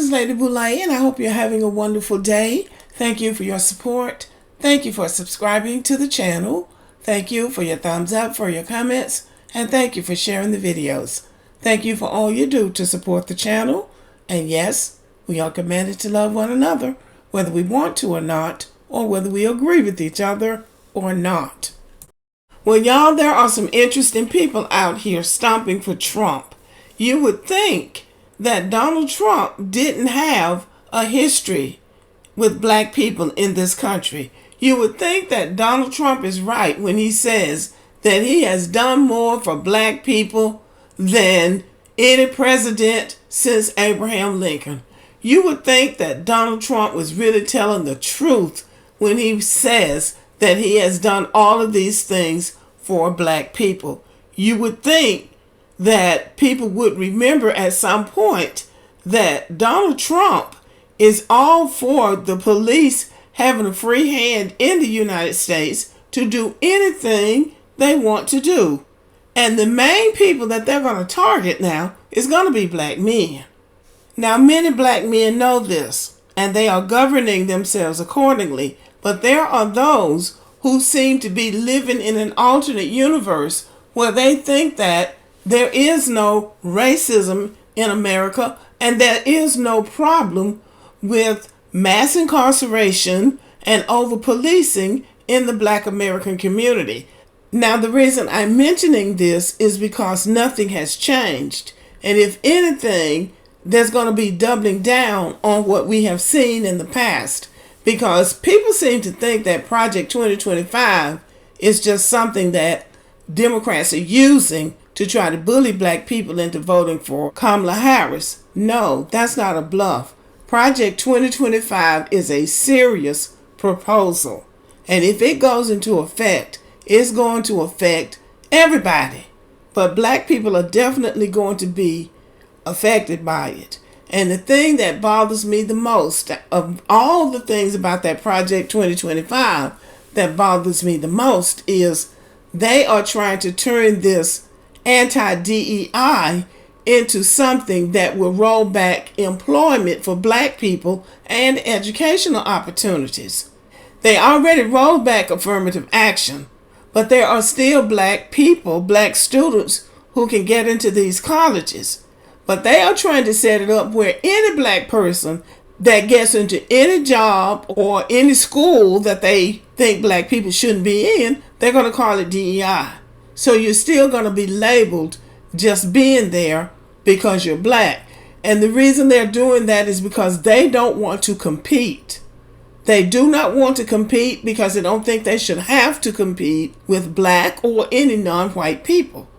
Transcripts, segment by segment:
is Lady Boulay, and I hope you're having a wonderful day. Thank you for your support. Thank you for subscribing to the channel. Thank you for your thumbs up, for your comments, and thank you for sharing the videos. Thank you for all you do to support the channel. And yes, we are commanded to love one another, whether we want to or not, or whether we agree with each other or not. Well, y'all, there are some interesting people out here stomping for Trump. You would think that Donald Trump didn't have a history with black people in this country. You would think that Donald Trump is right when he says that he has done more for black people than any president since Abraham Lincoln. You would think that Donald Trump was really telling the truth when he says that he has done all of these things for black people. You would think that people would remember at some point that Donald Trump is all for the police having a free hand in the United States to do anything they want to do. And the main people that they're going to target now is going to be black men. Now, many black men know this, and they are governing themselves accordingly. But there are those who seem to be living in an alternate universe where they think that there is no racism in America and there is no problem with mass incarceration and over-policing in the black American community. Now, the reason I'm mentioning this is because nothing has changed. And if anything, there's going to be doubling down on what we have seen in the past. Because people seem to think that Project 2025 is just something that Democrats are using to try to bully black people into voting for Kamala Harris. No, that's not a bluff. Project 2025 is a serious proposal. And if it goes into effect, it's going to affect everybody. But black people are definitely going to be affected by it. And the thing that bothers me the most, of all the things about that Project 2025 that bothers me the most, is they are trying to turn this anti-DEI into something that will roll back employment for black people and educational opportunities. They already rolled back affirmative action, but there are still black people, black students, who can get into these colleges. But they are trying to set it up where any black person that gets into any job or any school that they think black people shouldn't be in, they're going to call it DEI. So you're still going to be labeled just being there because you're black. And the reason they're doing that is because they don't want to compete. They do not want to compete because they don't think they should have to compete with black or any non-white people.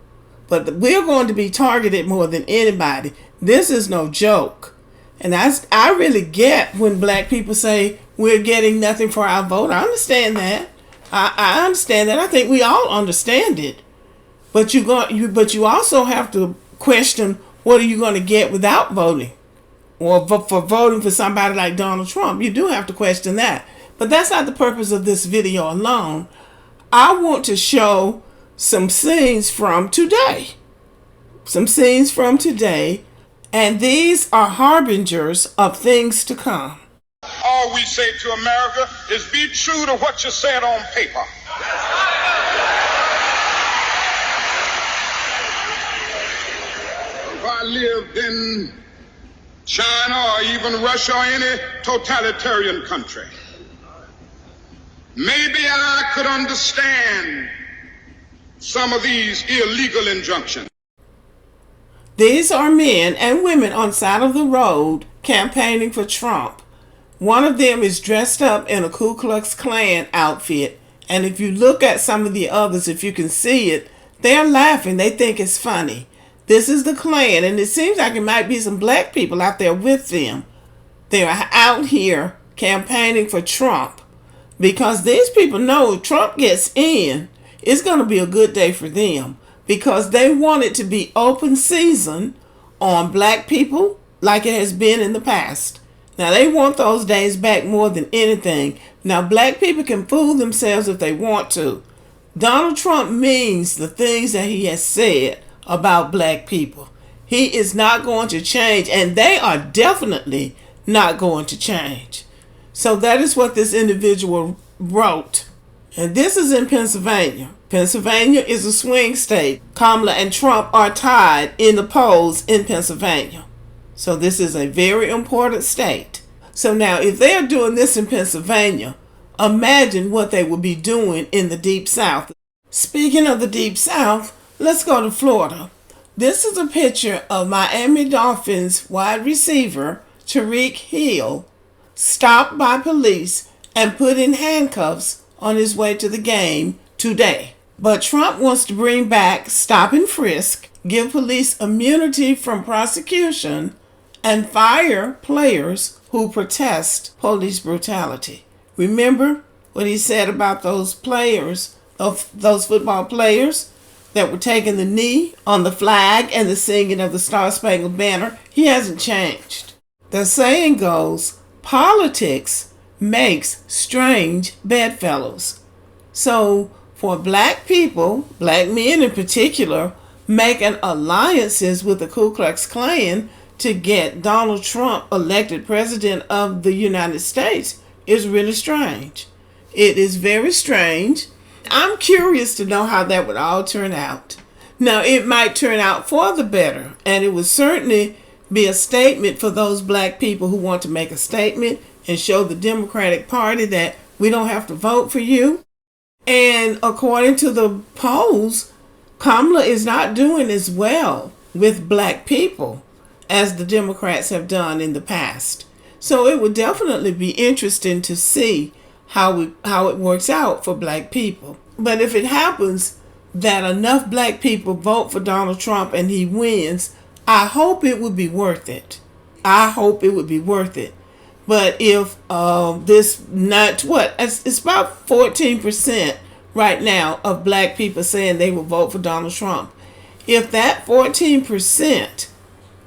But we're going to be targeted more than anybody. This is no joke. And I really get when black people say we're getting nothing for our vote. I understand that. I understand that. I think we all understand it. But you also have to question, what are you going to get without voting? Or for voting for somebody like Donald Trump. You do have to question that. But that's not the purpose of this video alone. I want to show some scenes from today. And these are harbingers of things to come. All we say to America is be true to what you said on paper. If I lived in China or even Russia or any totalitarian country, maybe I could understand some of these illegal injunctions. These are men and women on the side of the road campaigning for Trump. One of them is dressed up in a Ku Klux Klan outfit. And if you look at some of the others, if you can see it, they're laughing. They think it's funny. This is the Klan, and it seems like it might be some black people out there with them. They're out here campaigning for Trump because these people know if Trump gets in, it's going to be a good day for them. Because they want it to be open season on black people like it has been in the past. Now, they want those days back more than anything. Now, black people can fool themselves if they want to. Donald Trump means the things that he has said about black people. He is not going to change, and they are definitely not going to change. So that is what this individual wrote. And this is in Pennsylvania. Pennsylvania is a swing state. Kamala and Trump are tied in the polls in Pennsylvania. So this is a very important state. So now if they are doing this in Pennsylvania, imagine what they would be doing in the Deep South. Speaking of the Deep South, let's go to Florida. This is a picture of Miami Dolphins wide receiver Tyreek Hill stopped by police and put in handcuffs on his way to the game today. But Trump wants to bring back stop and frisk, give police immunity from prosecution, and fire players who protest police brutality. Remember what he said about those players, of those football players that were taking the knee on the flag and the singing of the Star-Spangled Banner? He hasn't changed. The saying goes, politics makes strange bedfellows. So for black people, black men in particular, making alliances with the Ku Klux Klan to get Donald Trump elected president of the United States is really strange. It is very strange. I'm curious to know how that would all turn out. Now, it might turn out for the better, and it would certainly be a statement for those black people who want to make a statement and show the Democratic Party that we don't have to vote for you. And according to the polls, Kamala is not doing as well with black people as the Democrats have done in the past. So it would definitely be interesting to see how it works out for black people. But if it happens that enough black people vote for Donald Trump and he wins, I hope it would be worth it. I hope it would be worth it. But if it's about 14% right now of black people saying they will vote for Donald Trump. If that 14%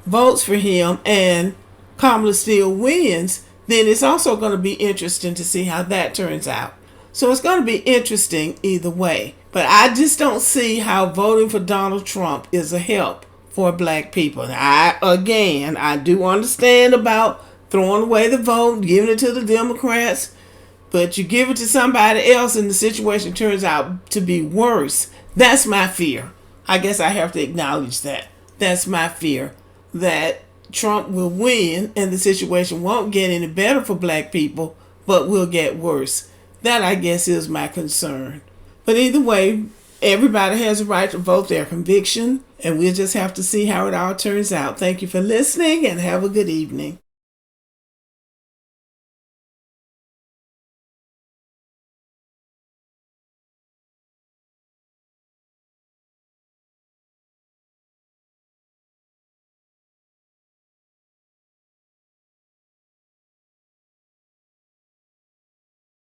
votes for him and Kamala still wins, then it's also going to be interesting to see how that turns out. So it's going to be interesting either way. But I just don't see how voting for Donald Trump is a help for black people. I do understand about throwing away the vote, giving it to the Democrats, but you give it to somebody else and the situation turns out to be worse. That's my fear. I guess I have to acknowledge that. That's my fear, that Trump will win and the situation won't get any better for black people, but will get worse. That, I guess, is my concern. But either way, everybody has a right to vote their conviction, and we'll just have to see how it all turns out. Thank you for listening and have a good evening.